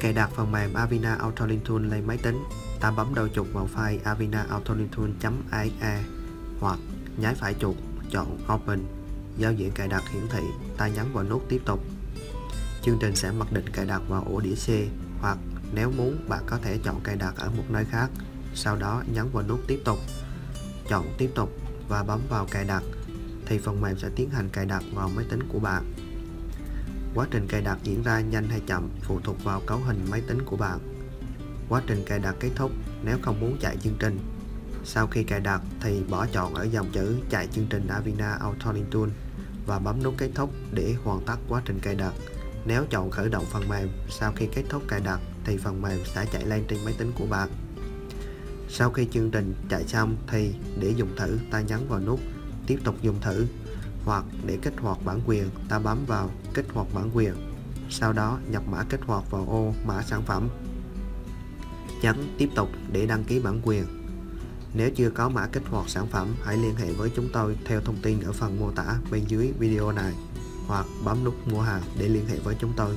cài đặt phần mềm Avina AutoLink Tool lên máy tính, ta bấm đôi chuột vào file avinaautolinktools.exe hoặc nháy phải chuột, chọn Open. Giao diện cài đặt hiển thị, ta nhấn vào nút Tiếp tục. Chương trình sẽ mặc định cài đặt vào ổ đĩa C, hoặc nếu muốn bạn có thể chọn cài đặt ở một nơi khác. Sau đó nhấn vào nút Tiếp tục, chọn Tiếp tục và bấm vào cài đặt, thì phần mềm sẽ tiến hành cài đặt vào máy tính của bạn. Quá trình cài đặt diễn ra nhanh hay chậm phụ thuộc vào cấu hình máy tính của bạn. Quá trình cài đặt kết thúc nếu không muốn chạy chương trình. Sau khi cài đặt thì bỏ chọn ở dòng chữ chạy chương trình Avina AutoLink Tool và bấm nút kết thúc để hoàn tất quá trình cài đặt. Nếu chọn khởi động phần mềm sau khi kết thúc cài đặt thì phần mềm sẽ chạy lên trên máy tính của bạn. Sau khi chương trình chạy xong thì để dùng thử, ta nhấn vào nút Tiếp tục dùng thử, hoặc để kích hoạt bản quyền, ta bấm vào Kích hoạt bản quyền. Sau đó nhập mã kích hoạt vào ô mã sản phẩm. Nhấn Tiếp tục để đăng ký bản quyền. Nếu chưa có mã kích hoạt sản phẩm, hãy liên hệ với chúng tôi theo thông tin ở phần mô tả bên dưới video này, hoặc bấm nút mua hàng để liên hệ với chúng tôi.